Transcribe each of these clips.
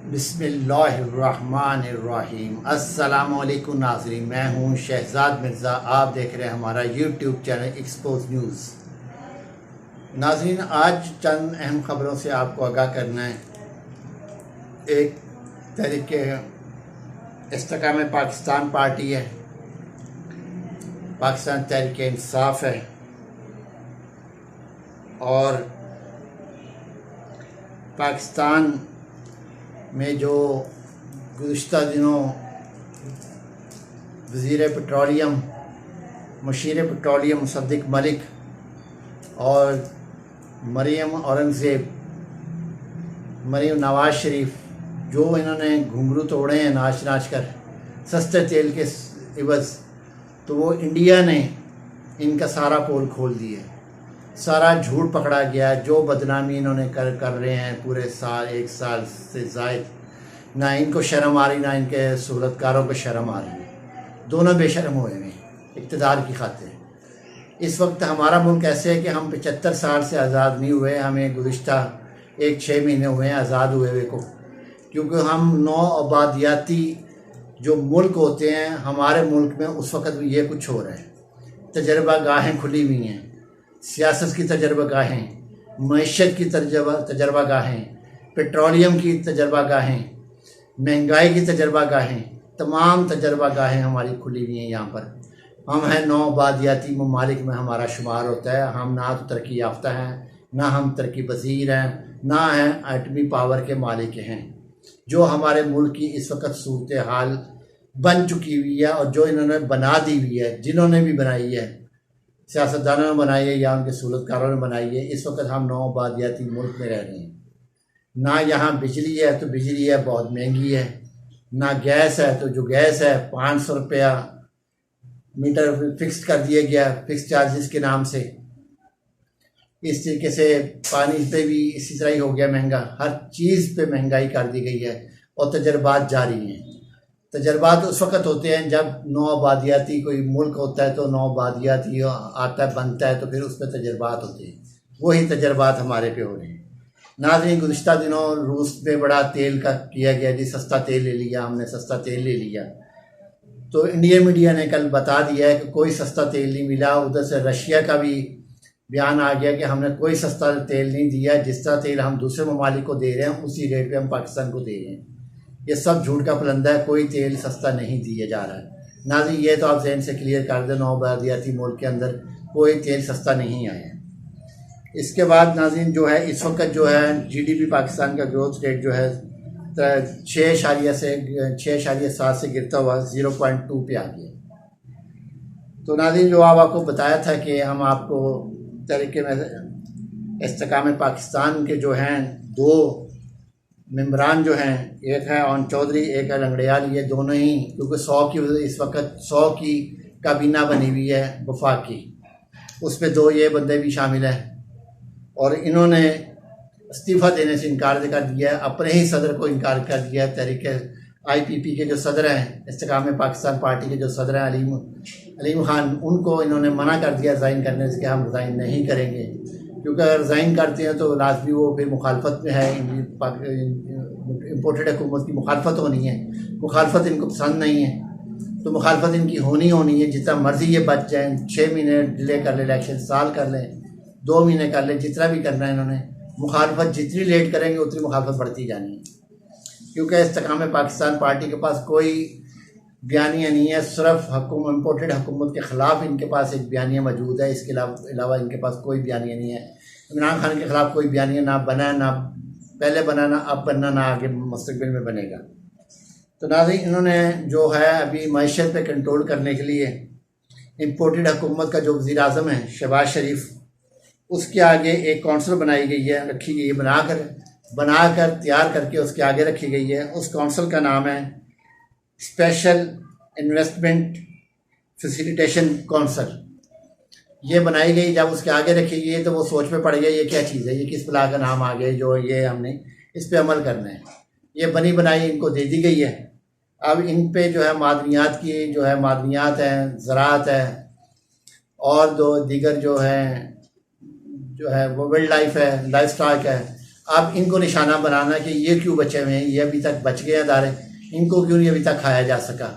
बिस्मिल्लाहिर्रहमानिर्रहीम। अस्सलामुअलैकुम नाज़रीन, मैं हूँ शहजाद मिर्ज़ा। आप देख रहे हैं हमारा यूट्यूब चैनल एक्सपोज न्यूज़। नाज़रीन, आज चंद अहम ख़बरों से आपको आगाह करना है। एक तहरीके इस्तेकाम पाकिस्तान पार्टी है, पाकिस्तान तहरीके इंसाफ है और पाकिस्तान में जो गुज़िश्ता दिनों वज़ीर पेट्रोलियम मुशीर पेट्रोलियम मुसद्दिक़ मलिक और मरीम नवाज़ शरीफ जो इन्होंने घुंघरू तोड़े हैं नाच नाच कर सस्ते तेल के इवज़, तो वो इंडिया ने इनका सारा पोल खोल दिया, सारा झूठ पकड़ा गया। जो बदनामी इन्होंने कर रहे हैं पूरे साल, एक साल से ज़ायद, ना इनको शर्म आ रही ना इनके सहूलतकारों को शर्म आ रही है। दोनों बेशर्म हुए हैं इक़्तिदार की खातिर। इस वक्त हमारा मुल्क ऐसे है कि हम 75 साल से आज़ाद नहीं हुए। हमें गुज़िश्ता 6 महीने हुए हैं आज़ाद हुए हुए को, क्योंकि हम नौ आबादियाती जो मुल्क होते हैं, हमारे मुल्क में उस वक़्त भी ये कुछ हो रहा है। तजर्बा गाहें खुली हुई हैं, सियासत की तजर्बा गाहें, मईशत की तजर्बा गाहें, पेट्रोलियम की तजर्बा गाहें, महंगाई की तजर्बा गाहें, तमाम तजर्बा गाहें हमारी खुली हुई हैं। यहाँ पर हम हैं नौ आबादियाती ममालिक में हमारा शुमार होता है। हम ना तो तरक्की याफ्ता हैं, ना हम तरक्की पसीर हैं, ना हैं एटमी पावर के मालिक हैं। जो हमारे मुल्क की इस वक्त सूरत हाल बन चुकी हुई है और जो इन्होंने बना दी हुई है, जिन्होंने भी बनाई है, सियासतदानों ने बनाई है या उनके सहूलतकारों ने बनाई है। इस वक्त हम नौ आबादियाती मुल्क में रह रहे हैं। ना यहाँ बिजली है तो बिजली है बहुत महंगी है, ना गैस है तो जो गैस है 500 रुपया मीटर फिक्स कर दिया गया, फिक्स चार्जेस के नाम से। इस तरीके से पानी पे भी इसी तरह ही हो गया महंगा, हर चीज़ पे महंगाई कर दी गई है और तजर्बात जारी हैं। तजर्बात उस वक़्त होते हैं जब नौ आबादियाती कोई मुल्क होता है, तो नौ आबादियाती आता है, बनता है, तो फिर उस पर तजर्बात होते हैं। वही तजर्बात हमारे पे हो रहे हैं। नाज़रीन, गुज़िश्ता दिनों रूस में बड़ा तेल का किया गया जी, सस्ता तेल ले लिया हमने, सस्ता तेल ले लिया। तो इंडिया मीडिया ने कल बता दिया है कि कोई सस्ता तेल नहीं मिला। उधर से रशिया का भी बयान आ गया कि हमने कोई सस्ता तेल नहीं दिया, जिस तरह तेल हम दूसरे ममालिक को दे रहे हैं उसी रेट पे हम पाकिस्तान को दे रहे हैं। ये सब झूठ का फलंदा है, कोई तेल सस्ता नहीं दिया जा रहा है। नाज़रीन, ये तो आप जहन से क्लियर कर दें, नौ आबादियाती मुल्क के अंदर कोई तेल सस्ता नहीं आया। इसके बाद नाज़रीन जो है इस वक्त जो है GDP पाकिस्तान का ग्रोथ रेट जो है 6.7 से गिरता हुआ 0.2 पे आ गया। तो नाज़रीन, जो आपको बताया था कि हम आपको तरीके में इस्तेकाम पाकिस्तान के जो हैं दो मेम्बरान जो हैं, एक है ओन चौधरी, एक है लंगड़ियाल, ये दोनों ही, क्योंकि 100 की इस वक्त 100 की काबीना बनी हुई है वफाक की, उसमें 2 ये बंदे भी शामिल हैं और इन्होंने इस्तीफ़ा देने से इनकार कर दिया है। अपने ही सदर को इनकार कर दिया है। तहरीके IPP के जो सदर हैं, इस्तेकाम पाकिस्तान पार्टी के जो सदर हैं अलीम खान, उनको इन्होंने मना कर दिया रिज़ाइन करने से कि हम रिज़ाइन नहीं करेंगे, क्योंकि अगर रिज़ाइन करते हैं तो लाजमी वो फिर मुखालफत में है, इम्पोर्टेड हुकूमत की मुखालफत होनी है। मुखालफत इनको पसंद नहीं है, तो मुखालफत इनकी होनी है। जितना मर्ज़ी ये बच जाएँ, 6 महीने डिले कर लें, इलेक्शन साल कर लें, 2 महीने कर लें, जितना भी करना है इन्होंने, मुखालफत जितनी लेट करेंगे उतनी मुखालफत बढ़ती जानी है। क्योंकि इस्तेकाम पाकिस्तान पार्टी के पास कोई बयानिया नहीं है, सिर्फ इम्पोर्टेड हुकूमत के ख़िलाफ़ इनके पास एक बयानिया मौजूद है। इसके अलावा इनके पास कोई बयानिया नहीं है। इमरान खान के ख़िलाफ़ कोई बयानिया ना बना है, ना पहले बना, ना अब बनना, ना आगे मुस्तक़बिल में बनेगा। तो नाज़रीन, इन्होंने जो है अभी मईशत पे कंट्रोल करने के लिए इम्पोर्टेड हुकूमत का जो वज़ीर आज़म है शहबाज शरीफ, उसके आगे एक कौंसल बनाई गई है, रखी गई है, बनाकर तैयार करके उसके आगे रखी गई है। उस कौंसल का नाम है स्पेशल इन्वेस्टमेंट फैसिलिटेशन कौंसल। ये बनाई गई, जब उसके आगे रखी गई तो वो सोच में पड़ गया ये क्या चीज़ है, ये किस बला का नाम आ गया जो ये हमने इस पर अमल करना है। ये बनी बनाई इनको दे दी गई है। अब इन पे जो है मादनियात हैं, ज़राअत है और दीगर जो है वो वाइल्ड लाइफ है, लाइफ स्टॉक है। अब इनको निशाना बनाना कि ये क्यों बचे हुए हैं, ये अभी तक बच गए अदारे, इनको क्यों नहीं अभी तक खाया जा सका।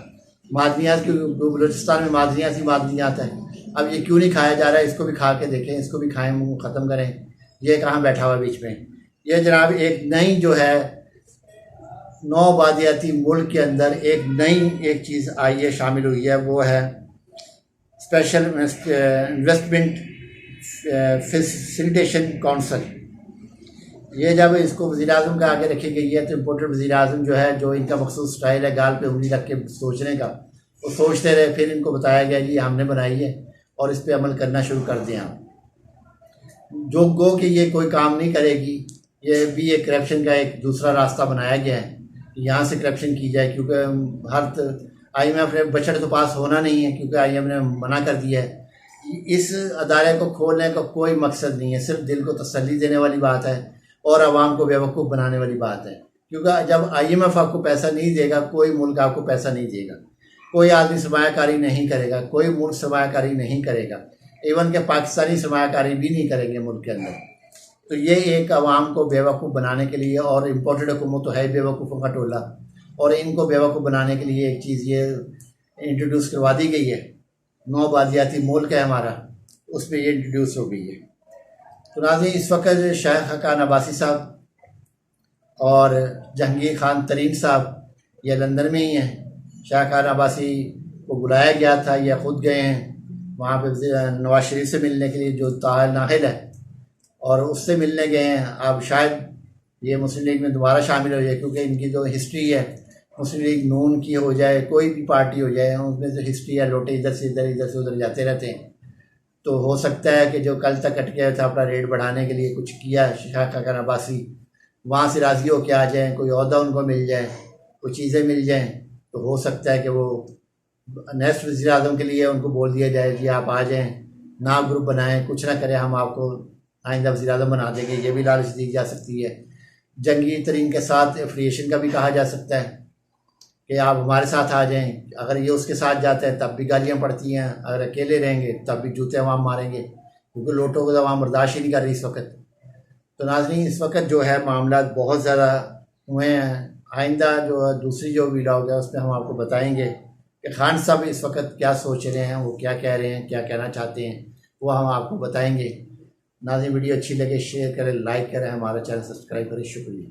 मादनियात क्यों, बलूचिस्तान में मादनियात ही मादनियात है, अब ये क्यों नहीं खाया जा रहा है, इसको भी खा के देखें, इसको भी खाएं, मुँह ख़त्म करें। ये कहाँ बैठा हुआ बीच में। ये जनाब एक नई जो है नौबादियाती मुल्क के अंदर एक चीज़ आई है, शामिल हुई है, वो है स्पेशल इन्वेस्टमेंट फैसिलिटेशन काउंसिल। ये जब इसको वज़ीर-ए-आज़म का आगे रखी गई है तो इम्पोर्टेड वज़ीर-ए-आज़म जो है, जो इनका मखसूस स्टाइल है गाल पे उंगली रख के सोचने का, वो सोचते रहे, फिर इनको बताया गया जी हमने बनाई है और इस पे अमल करना शुरू कर दें आप। जो गो कि ये कोई काम नहीं करेगी, ये भी एक करप्शन का एक दूसरा रास्ता बनाया गया है कि यहाँ से करप्शन की जाए, क्योंकि हर IMF ने बजट तो पास होना नहीं है, क्योंकि IMF ने मना कर दिया है। इस अदारे को खोलने का कोई मकसद नहीं है, सिर्फ दिल को तसल्ली देने वाली बात है और आवाम को बेवकूफ़ बनाने वाली बात है। क्योंकि जब IMF आपको पैसा नहीं देगा, कोई मुल्क आपको पैसा नहीं देगा, कोई आदमी सरमायाकारी नहीं करेगा, कोई मुल्क सरमायाकारी नहीं करेगा, इवन के पाकिस्तानी सरमायाकारी भी नहीं करेंगे मुल्क के अंदर। तो ये एक आवाम को बेवकूफ़ बनाने के लिए, और इम्पोर्टेड हुकूमत तो है बेवकूफ़ों का टोला, और इनको बेवकूफ़ बनाने के लिए एक चीज़ ये इंट्रोड्यूस करवा दी गई है। नौबादियाती मुल्क है हमारा, उस पर ये इंट्रोड्यूस हो गई है। तो नाज़रीन, इस वक्त शेख हकान अब्बासी साहब और जहांगीर खान तरीन साहब ये लंदन में ही हैं। शेख हकान अब्बासी को बुलाया गया था, ये ख़ुद गए हैं वहाँ पे नवाज शरीफ से मिलने के लिए, जो ताहिर नाहिल है, और उससे मिलने गए हैं। अब शायद ये मुस्लिम लीग में दोबारा शामिल हो जाए, क्योंकि इनकी जो हिस्ट्री है, मुस्लिम लीग नून की हो जाए, कोई भी पार्टी हो जाए, उसमें जो हिस्ट्री है, लोटे इधर से उधर जाते रहते हैं। तो हो सकता है कि जो कल तक अटके था अपना रेट बढ़ाने के लिए कुछ किया शेख हकान अब्बासी, वहाँ से राज़ी होकर आ जाएँ, कोई ओहदा उनको मिल जाए, कुछ चीज़ें मिल जाएँ, तो हो सकता है कि वो नेक्स्ट वज़ीर-ए-आज़म के लिए उनको बोल दिया जाए जी आप आ जाएँ, ना ग्रुप बनाएं, कुछ ना करें, हम आपको आइंदा वज़ीर-ए-आज़म बना देंगे, ये भी लालच दी जा सकती है। जहांगीर तरीन के साथ एफिलिएशन का भी कहा जा सकता है कि आप हमारे साथ आ जाएं। अगर ये उसके साथ जाते हैं तब भी गालियाँ पड़ती हैं, अगर अकेले रहेंगे तब भी जूते अवाम मारेंगे, क्योंकि लोटों को तो अवाम बर्दाश्त ही नहीं कर रही इस वक्त। तो नाज़रीन, इस वक्त जो है मामला बहुत ज़्यादा हुए हैं। आइंदा जो दूसरी जो व्लॉग है उसमें हम आपको बताएंगे कि खान साहब इस वक्त क्या सोच रहे हैं, वो क्या कह रहे हैं, क्या कहना चाहते हैं, वो हम आपको बताएंगे। नाज़रीन, वीडियो अच्छी लगे शेयर करें, लाइक करें, हमारा चैनल सब्सक्राइब करें। शुक्रिया।